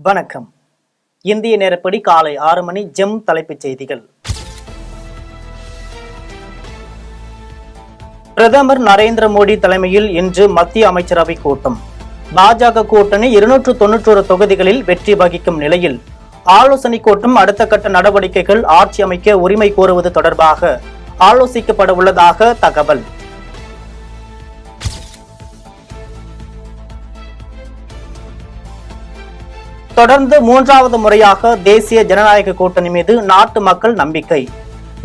வணக்கம். இந்திய நேரப்படி காலை 6 மணி. ஜெம் தலைப்புச் செய்திகள். பிரதமர் நரேந்திர மோடி தலைமையில் இன்று மத்திய அமைச்சரவை கூட்டம். பாஜக கூட்டணி 291 தொகுதிகளில் வெற்றி வகிக்கும் நிலையில் ஆலோசனை கூட்டம் அடுத்த கட்ட நடவடிக்கைகள் ஆட்சி அமைக்க உரிமை கோருவது தொடர்பாக ஆலோசிக்கப்பட உள்ளதாக தகவல். தொடர்ந்து 3வது முறையாக தேசிய ஜனநாயக கூட்டணி மீது நாட்டு மக்கள் நம்பிக்கை.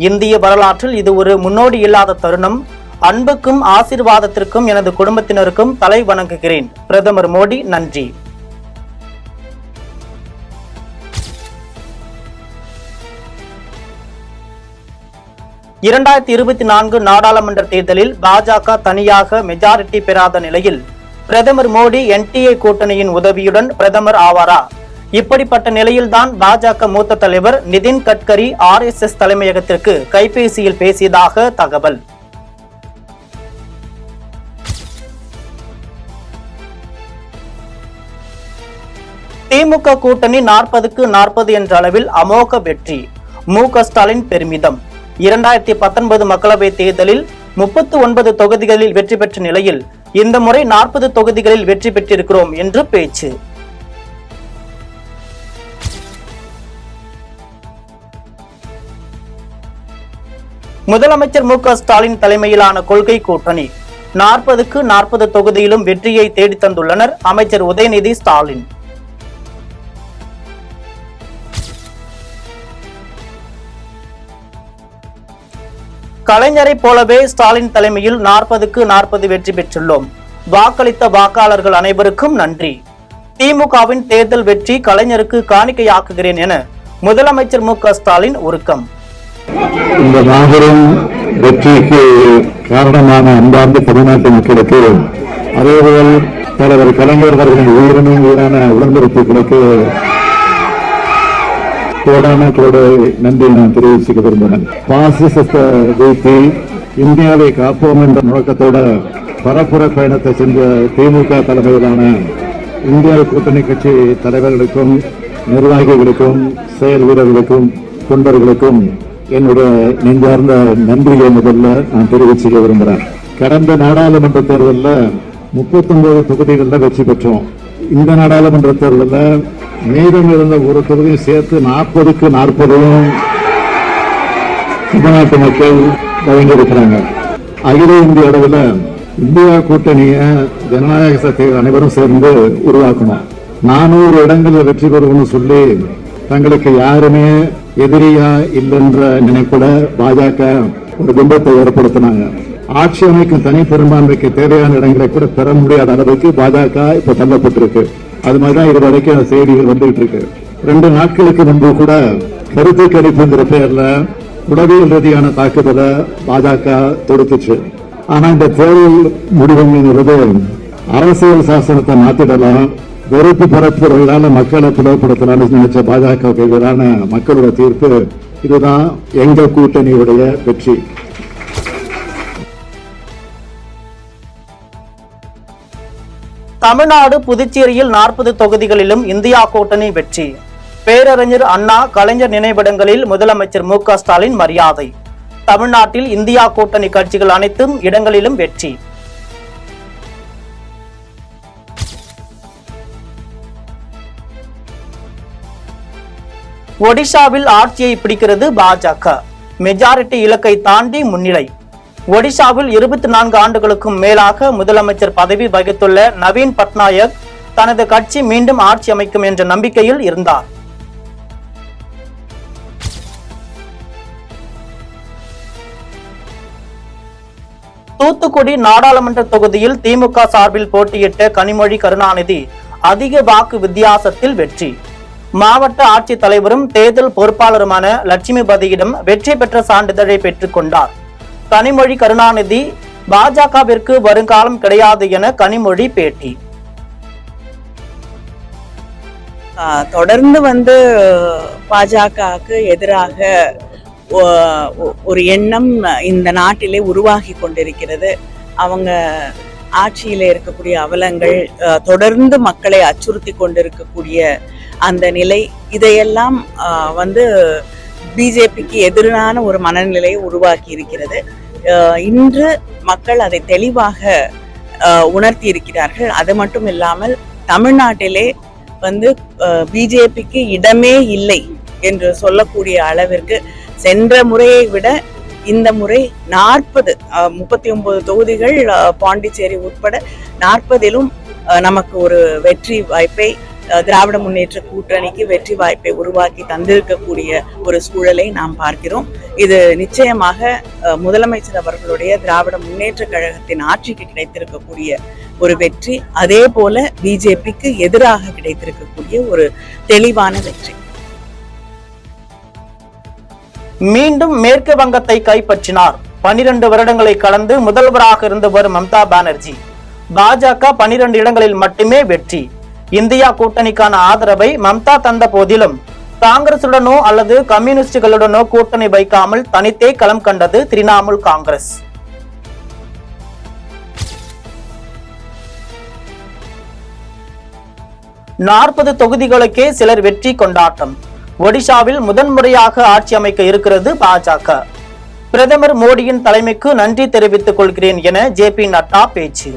இந்திய வரலாற்றில் இது ஒரு முன்னோடி இல்லாத தருணம். அன்புக்கும் ஆசீர்வாதத்திற்கும் எனது குடும்பத்தினருக்கும் தலை வணங்குகிறேன். பிரதமர் மோடி நன்றி. (2024) நாடாளுமன்ற தேர்தலில் பாஜக தனியாக மெஜாரிட்டி பெறாத நிலையில் பிரதமர் மோடி என்டிஏ கூட்டணியின் உதவியுடன் பிரதமர் ஆவாரா? இப்படிப்பட்ட நிலையில்தான் பாஜக மூத்த தலைவர் நிதின் கட்கரி RSS தலைமையகத்திற்கு கைபேசியில் பேசியதாக தகவல். திமுக கூட்டணி 40க்கு 40 என்ற அளவில் அமோக வெற்றி. மு.க. ஸ்டாலின் பெருமிதம். 2019 மக்களவை தேர்தலில் 39 தொகுதிகளில் வெற்றி பெற்ற நிலையில் இந்த முறை 40 தொகுதிகளில் வெற்றி பெற்றிருக்கிறோம் என்று பேச்சு. முதலமைச்சர் மு.க. ஸ்டாலின் தலைமையிலான கொள்கை கூட்டணி 40க்கு 40 தொகுதியிலும் வெற்றியை தேடி தந்துள்ளனர் அமைச்சர் உதயநிதி ஸ்டாலின். கலைஞரை போலவே ஸ்டாலின் தலைமையில் 40க்கு 40 வெற்றி பெற்றுள்ளோம். வாக்களித்த வாக்காளர்கள் அனைவருக்கும் நன்றி. திமுகவின் தேர்தல் வெற்றி கலைஞருக்கு காணிக்கையாக்குகிறேன் என முதலமைச்சர் மு.க. ஸ்டாலின் உருக்கம். இந்த மாபெரும் வெற்றிக்கு காரணமான அன்பார்ந்த தமிழ்நாட்டு மக்களுக்கு, அதேபோல் தலைவர் கலைஞர் அவர்களின் உயிரினும் உயிரான உடன்பிறப்புகளுக்கு கோடான கோடு நன்றி நான் தெரிவிச்சுக்க விரும்புகிறேன். பாசிசத்தை வீழ்த்தி இந்தியாவை காப்போம் என்ற முழக்கத்தோட பரப்புர பயணத்தை சென்ற திமுக தலைமையிலான இந்திய கூட்டணி கட்சி தலைவர்களுக்கும் நிர்வாகிகளுக்கும் செயல் வீரர்களுக்கும் தொண்டர்களுக்கும் என்னுடைய நெஞ்சார்ந்த நன்றியை முதல்ல நான் தெரிவிச்சுக்க விரும்புகிறேன். கடந்த நாடாளுமன்ற தேர்தலில் 39 தொகுதிகளில் வெற்றி பெற்றோம். இந்த நாடாளுமன்ற தேர்தலில் மீதம் இருந்த ஒரு தொகுதியும் சேர்த்து 40க்கு 40 தமிழ்நாட்டு மக்கள் வழங்கியிருக்கிறாங்க. அகில இந்திய அளவில் இந்தியா கூட்டணியை ஜனநாயக சக்தி அனைவரும் சேர்ந்து உருவாக்கணும். 400 இடங்களில் வெற்றி பெறுவோம்னு சொல்லி தங்களுக்கு யாருமே எதிரியா இல்லைன்ற நினைப்புல பாஜக ஒரு பிம்பத்தை ஏற்படுத்தினாங்க. ஆட்சி அமைக்கும் தனி பெரும்பான்மைக்கு தேவையான இடங்களை கூட பெற முடியாத அளவுக்கு பாஜக இப்ப தள்ளப்பட்டிருக்கு. அது மாதிரிதான் இது வரைக்கும் செய்திகள் வந்துகிட்டு இருக்கு. 2 நாட்களுக்கு முன்பு கூட கருத்து கணிப்புங்கிற பெயர்ல உளவியல் ரீதியான தாக்குதலை பாஜக தொடுத்துச்சு. ஆனா இந்த தேர்தல் முடிவுங்கிறது அரசியல் சாசனத்தை மாத்திடலாம், வெறுப்பு பரப்புறதால மக்களை பிளவுபடுத்தலாம்னு நினைச்ச பாஜகவுக்கு எதிரான மக்களோட தீர்ப்பு. இதுதான் எங்க கூட்டணியுடைய வெற்றி. தமிழ்நாடு புதுச்சேரியில் 40 தொகுதிகளிலும் இந்தியா கூட்டணி வெற்றி. பேரறிஞர் அண்ணா கலைஞர் நினைவிடங்களில் முதலமைச்சர் மு.க. ஸ்டாலின் மரியாதை. தமிழ்நாட்டில் இந்தியா கூட்டணி கட்சிகள் அனைத்தும் இடங்களிலும் வெற்றி. ஒடிஷாவில் ஆட்சியை பிடிக்கிறது பாஜக. மெஜாரிட்டி இலக்கை தாண்டி முன்னிலை. ஒடிஷாவில் 24 ஆண்டுகளுக்கும் மேலாக முதலமைச்சர் பதவி வகித்துள்ள நவீன் பட்நாயக் தனது கட்சி மீண்டும் ஆட்சி அமைக்கும் என்ற நம்பிக்கையில் இருந்தார். தூத்துக்குடி நாடாளுமன்ற தொகுதியில் திமுக சார்பில் போட்டியிட்ட கனிமொழி கருணாநிதி அதிக வாக்கு வித்தியாசத்தில் வெற்றி. மாவட்ட ஆட்சித் தலைவரும் தேர்தல் பொறுப்பாளருமான லட்சுமிபதியிடம் வெற்றி பெற்ற சான்றிதழை பெற்றுக் கொண்டார். கனிமொழி கருணாநிதி பாஜகவிற்கு வருங்காலம் கிடையாது என கனிமொழி பேட்டி. தொடர்ந்து பாஜகவுக்கு எதிராக ஒரு எண்ணம் இந்த நாட்டிலே உருவாகி கொண்டிருக்கிறது. அவங்க ஆட்சியில இருக்கக்கூடிய அவலங்கள், தொடர்ந்து மக்களை அச்சுறுத்தி கொண்டிருக்கக்கூடிய அந்த நிலை, இதையெல்லாம் வந்து பிஜேபிக்கு எதிரான ஒரு மனநிலையை உருவாக்கி இருக்கிறது. இன்று மக்கள் அதை தெளிவாக உணர்த்தி இருக்கிறார்கள். அது மட்டும் இல்லாமல் தமிழ்நாட்டிலே வந்து பிஜேபிக்கு இடமே இல்லை என்று சொல்லக்கூடிய அளவிற்கு சென்ற முறையை விட இந்த முறை 39 தொகுதிகள் பாண்டிச்சேரி உட்பட 40லும் நமக்கு ஒரு வெற்றி வாய்ப்பை, திராவிட முன்னேற்ற கூட்டணிக்கு வெற்றி வாய்ப்பை உருவாக்கி தந்திருக்கக்கூடிய ஒரு சூழலை நாம் பார்க்கிறோம். இது நிச்சயமாக முதலமைச்சர் அவர்களுடைய திராவிட முன்னேற்ற கழகத்தின் ஆட்சிக்கு கிடைத்திருக்கக்கூடிய ஒரு வெற்றி, அதே போல பிஜேபிக்கு எதிராக கிடைத்திருக்கக்கூடிய ஒரு தெளிவான வெற்றி. மீண்டும் மேற்கு வங்கத்தை கைப்பற்றினார். 12 வருடங்களை கடந்து முதல்வராக இருந்தவர் மம்தா பானர்ஜி. பாஜக 12 இடங்களில் மட்டுமே வெற்றி. இந்தியா கூட்டணிக்கான ஆதரவை மம்தா தந்த போதிலும் காங்கிரசுடனோ அல்லது கம்யூனிஸ்டுகளுடனோ கூட்டணி வைக்காமல் தனித்தே களம் கண்டது திரிணாமுல் காங்கிரஸ். நாற்பது தொகுதிகளுக்கே சிலர் வெற்றி கொண்டாட்டம். ஒடிஷாவில் முதன்முறையாக ஆட்சி அமைக்க இருக்கிறது பாஜக. பிரதமர் மோடியின் தலைமைக்கு நன்றி தெரிவித்துக் கொள்கிறேன் என ஜே.பி. நட்டா பேச்சு.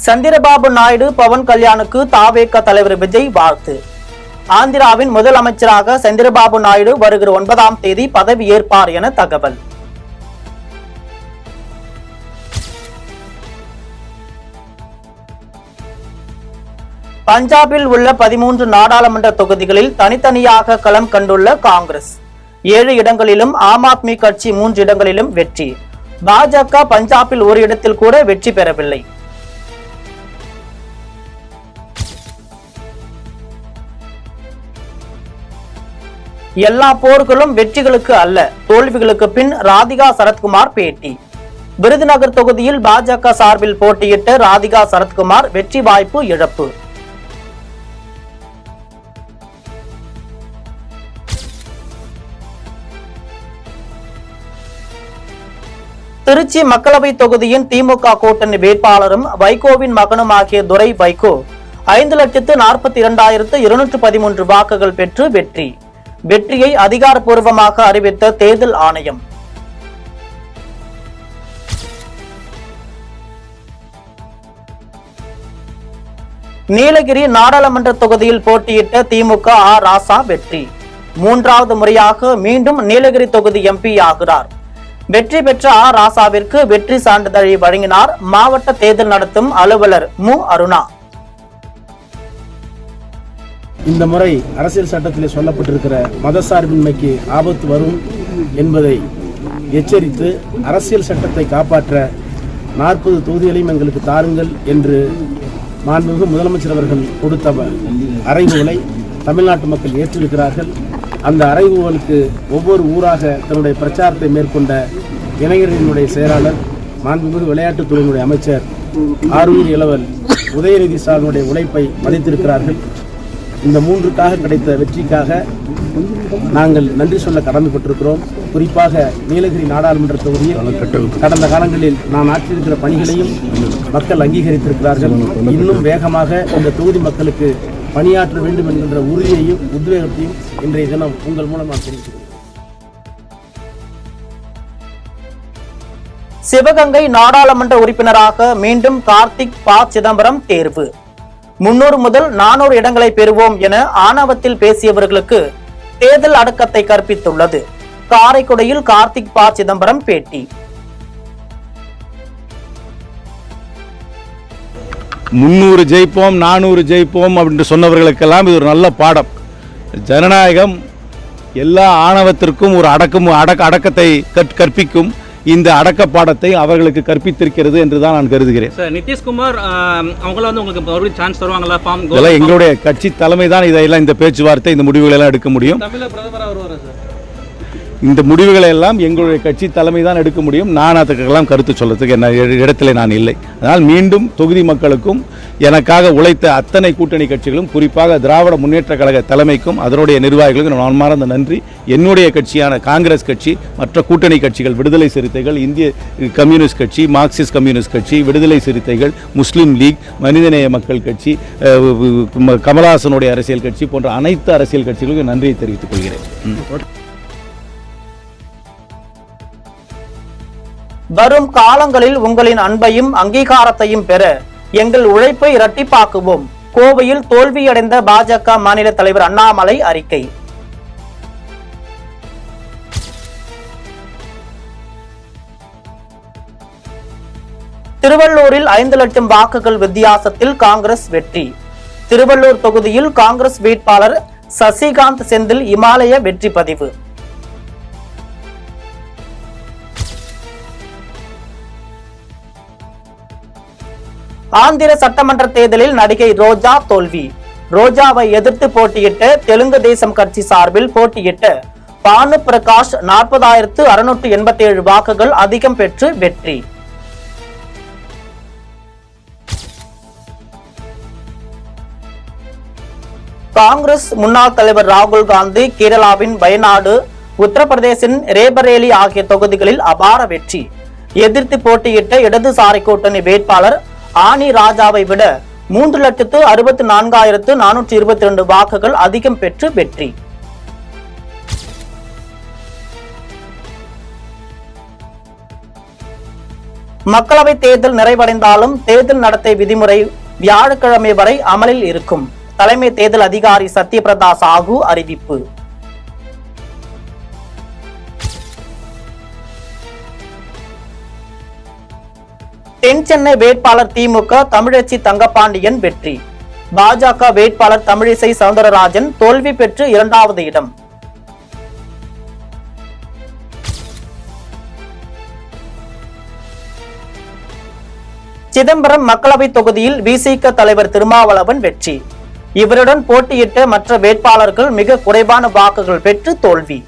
சந்திரபாபு நாயுடு பவன் கல்யாணுக்கு தாவேக தலைவர் விஜய் வாழ்த்து. ஆந்திராவின் முதலமைச்சராக சந்திரபாபு நாயுடு வருகிற 9ஆம் தேதி பதவி ஏற்பார் என தகவல். பஞ்சாபில் உள்ள 13 நாடாளுமன்ற தொகுதிகளில் தனித்தனியாக களம் கண்டுள்ள காங்கிரஸ். 7 இடங்களிலும் ஆம் ஆத்மி கட்சி 3 இடங்களிலும் வெற்றி. பாஜக பஞ்சாபில் ஒரு இடத்தில் கூட வெற்றி பெறவில்லை. எல்லா போர்களும் வெற்றிகளுக்கு அல்ல, தோல்விகளுக்கு பின் ராதிகா சரத்குமார் பேட்டி. விருதுநகர் தொகுதியில் பாஜக சார்பில் போட்டியிட்ட ராதிகா சரத்குமார் வெற்றி வாய்ப்பு இழப்பு. திருச்சி மக்களவை தொகுதியின் திமுக கூட்டணி வேட்பாளரும் வைகோவின் மகனும் ஆகிய துரை வைகோ 5,42,213 வாக்குகள் பெற்று வெற்றி. வெற்றியை அதிகாரப்பூர்வமாக அறிவித்த தேர்தல் ஆணையம். நீலகிரி நாடாளுமன்ற தொகுதியில் போட்டியிட்ட திமுக ராசா வெற்றி. 3வது முறையாக மீண்டும் நீலகிரி தொகுதி எம்பி ஆகிறார். வெற்றி பெற்ற ராசாவிற்கு வெற்றி சான்றிதழை வழங்கினார் மாவட்ட தேர்தல் நடத்தும் அலுவலர் மு. அருணா. இந்த முறை அரசியல் சட்டத்திலே சொல்லப்பட்டிருக்கிற மதசார்பின்மைக்கு ஆபத்து வரும் என்பதை எச்சரித்து அரசியல் சட்டத்தை காப்பாற்ற 40 தொகுதிகளையும் எங்களுக்கு தாருங்கள் என்று மாண்புமிகு முதலமைச்சர் அவர்கள் கொடுத்த அறைகூவலை தமிழ்நாட்டு மக்கள் ஏற்றிருக்கிறார்கள். அந்த அறைகூவலுக்கு ஒவ்வொரு ஊராக தன்னுடைய பிரச்சாரத்தை மேற்கொண்ட இளைஞர்களினுடைய செயலாளர், மாண்புமிகு விளையாட்டுத்துறையினுடைய அமைச்சர் ஆரூர் இளவல் உதயநிதி சாருடைய உழைப்பை மதித்திருக்கிறார்கள். இந்த 3க்காக கிடைத்த வெற்றிக்காக நாங்கள் நன்றி சொல்ல கடமைப்பட்டிருக்கிறோம். குறிப்பாக நீலகிரி நாடாளுமன்ற தொகுதியில் கடந்த காலங்களில் நான் ஆற்றியிருக்கிற பணிகளையும் மக்கள் அங்கீகரித்திருக்கிறார்கள். இன்னும் வேகமாக இந்த தொகுதி மக்களுக்கு பணியாற்ற வேண்டும் என்கின்ற உறுதியையும் உத்வேகத்தையும் இன்றைய தினம் உங்கள் மூலம் நான் தெரிவிக்கிறேன். சிவகங்கை நாடாளுமன்ற உறுப்பினராக மீண்டும் கார்த்திக் ப. சிதம்பரம் தேர்வு. 300 முதல் 400 இடங்களை பெறுவோம் என ஆணவத்தில் பேசியவர்களுக்கு தேர்தல் அடக்கத்தை கற்பித்துள்ளது. காரைக்குடியில் கார்த்திக் ப. சிதம்பரம் பேட்டி. 300 ஜெயிப்போம் 400 ஜெயிப்போம் அப்படின்னு சொன்னவர்களுக்கெல்லாம் இது ஒரு நல்ல பாடம். ஜனநாயகம் எல்லா ஆணவத்திற்கும் ஒரு அடக்கத்தை கற்பிக்கும். இந்த அடக்க பாடத்தை அவர்களுக்கு கற்பித்திருக்கிறது என்று தான் நான் கருதுகிறேன். சார், நிதிஷ்குமார் அவங்கள உங்களுக்கு மறுபடியும் சான்ஸ் தருவாங்களா? இதெல்லாம் எங்களுடைய கட்சி தலைமை தான் இதெல்லாம் இந்த பேச்சுவார்த்தை இந்த முடிவுகள் எல்லாம் எடுக்க முடியும். தமிழக பிரதமராக வருவாரா சார்? இந்த முடிவுகளை எல்லாம் எங்களுடைய கட்சி தலைமை தான் எடுக்க முடியும். நான் அதுக்கெல்லாம் கருத்து சொல்றதுக்கு என்ன இடத்துல நான் இல்லை. அதனால் மீண்டும் தொகுதி மக்களுக்கும் எனக்காக உழைத்த அத்தனை கூட்டணி கட்சிகளும், குறிப்பாக திராவிட முன்னேற்ற கழக தலைமைக்கும் அதனுடைய நிர்வாகிகளுக்கும் மனமார்ந்த நன்றி. என்னுடைய கட்சியான காங்கிரஸ் கட்சி, மற்ற கூட்டணி கட்சிகள், விடுதலை சிறுத்தைகள், இந்திய கம்யூனிஸ்ட் கட்சி, மார்க்சிஸ்ட் கம்யூனிஸ்ட் கட்சி, விடுதலை சிறுத்தைகள், முஸ்லீம் லீக், மனிதநேய மக்கள் கட்சி, கமலஹாசனுடைய அரசியல் கட்சி போன்ற அனைத்து அரசியல் கட்சிகளுக்கும் நன்றியை தெரிவித்துக் கொள்கிறேன். வரும் காலங்களில் உங்களின் அன்பையும் அங்கீகாரத்தையும் பெற எங்கள் உழைப்பை இரட்டிப்பாக்குவோம். கோவையில் தோல்வியடைந்த பாஜக மாநில தலைவர் அண்ணாமலை அறிக்கை. திருவள்ளூரில் 5 லட்சம் வாக்குகள் வித்தியாசத்தில் காங்கிரஸ் வெற்றி. திருவள்ளூர் தொகுதியில் காங்கிரஸ் வேட்பாளர் சசிகாந்த் செந்தில் இமாலய வெற்றி பதிவு. ஆந்திர சட்டமன்ற தேர்தலில் நடிகை ரோஜா தோல்வி. ரோஜாவை எதிர்த்து போட்டியிட்ட தெலுங்கு தேசம் கட்சி சார்பில் போட்டியிட்ட பானு பிரகாஷ் 40,687 வாக்குகள் அதிகம் பெற்று வெற்றி. காங்கிரஸ் முன்னாள் தலைவர் ராகுல் காந்தி கேரளாவின் வயநாடு, உத்தரப்பிரதேசின் ரேபரேலி ஆகிய தொகுதிகளில் அபார வெற்றி. எதிர்த்து போட்டியிட்ட இடதுசாரி கூட்டணி வேட்பாளர் ஆனி ராஜாவை விட 3,64,422 வாக்குகள் அதிகம் பெற்று வெற்றி. மக்களவை தேர்தல் நிறைவடைந்தாலும் தேர்தல் நடத்தை விதிமுறை வியாழக்கிழமை வரை அமலில் இருக்கும். தலைமை தேர்தல் அதிகாரி சத்யபிரதா சாஹூ அறிவிப்பு. தென் சென்னை வேட்பாளர் திமுக தமிழச்சி தங்கப்பாண்டியன் வெற்றி. பாஜக வேட்பாளர் தமிழிசை சவுந்தரராஜன் தோல்வி பெற்று 2வது இடம். சிதம்பரம் மக்களவை தொகுதியில் விசிக தலைவர் திருமாவளவன் வெற்றி. இவருடன் போட்டியிட்ட மற்ற வேட்பாளர்கள் மிக குறைவான வாக்குகள் பெற்று தோல்வி.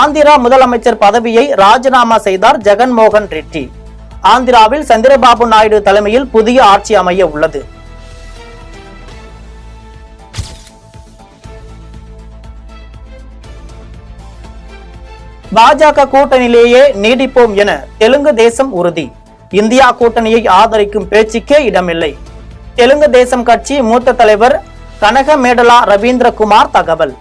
ஆந்திரா முதலமைச்சர் பதவியை ராஜினாமா செய்தார் ஜெகன்மோகன் ரெட்டி. ஆந்திராவில் சந்திரபாபு நாயுடு தலைமையில் புதிய ஆட்சி அமைய உள்ளது. பாஜக கூட்டணியிலேயே நீடிப்போம் என தெலுங்கு தேசம் உறுதி. இந்தியா கூட்டணியை ஆதரிக்கும் பேச்சுக்கே இடமில்லை. தெலுங்கு தேசம் கட்சி மூத்த தலைவர் கனகமேடலா ரவீந்திரகுமார் தகவல்.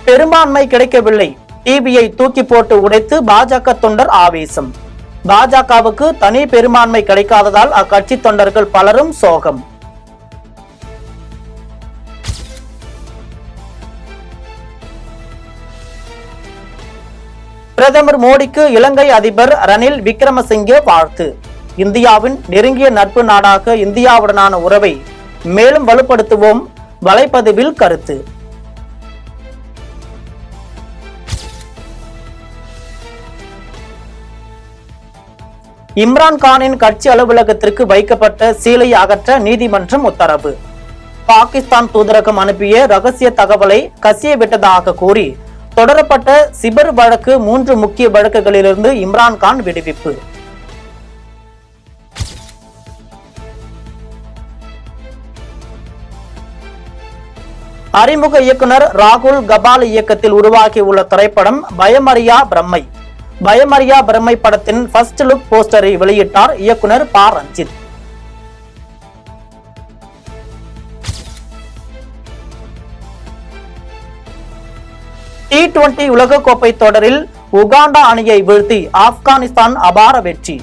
பெரும்பான்மை கிடைக்கவில்லை. டிவியை தூக்கி போட்டு உடைத்து பாஜக தொண்டர் ஆவேசம். பாஜகவுக்கு தனி பெரும்பான்மை கிடைக்காததால் அக்கட்சி தொண்டர்கள் பலரும் சோகம். பிரதமர் மோடிக்கு இலங்கை அதிபர் ரணில் விக்ரமசிங்கே வாழ்த்து. இந்தியாவின் நெருங்கிய நட்பு நாடாக இந்தியாவுடனான உறவை மேலும் வலுப்படுத்துவோம். வலைப்பதிவில் கருத்து. இம்ரான்கானின் கட்சி அலுவலகத்திற்கு வைக்கப்பட்ட சீலை அகற்ற நீதிமன்றம் உத்தரவு. பாகிஸ்தான் தூதரகம் அனுப்பிய ரகசிய தகவலை கசிய விட்டதாக கூறி தொடரப்பட்ட சிபர் வழக்கு 3 முக்கிய வழக்குகளிலிருந்து இம்ரான்கான் விடுவிப்பு. அறிமுக இயக்குனர் ராகுல் கபால் இயக்கத்தில் உருவாகியுள்ள திரைப்படம் பயமறியா பிரம்மை. பயமறியா பிரம்மை படத்தின் ஃபர்ஸ்ட் லுக் போஸ்டரை வெளியிட்டார் இயக்குனர் ப. ரஞ்சித். T20 உலகக்கோப்பை தொடரில் உகாண்டா அணியை வீழ்த்தி ஆப்கானிஸ்தான் அபார வெற்றி.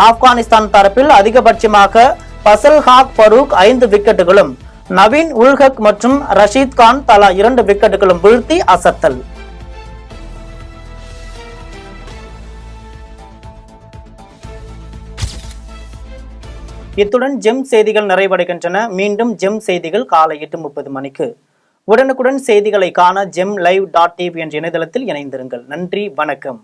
ஆப்கானிஸ்தான் தரப்பில் அதிகபட்சமாக பசல் ஹாக் பரூக் 5 விக்கெட்டுகளும், நவீன் உல்ஹக் மற்றும் ரஷீத் கான் தலா 2 விக்கெட்டுகளும் வீழ்த்தி அசத்தல். இத்துடன் ஜெம் செய்திகள் நிறைவடைகின்றன. மீண்டும் ஜெம் செய்திகள் காலை 8:30 மணிக்கு. உடனுக்குடன் செய்திகளை காண GemLive.tv என்ற இணையதளத்தில் இணைந்திருங்கள். நன்றி, வணக்கம்.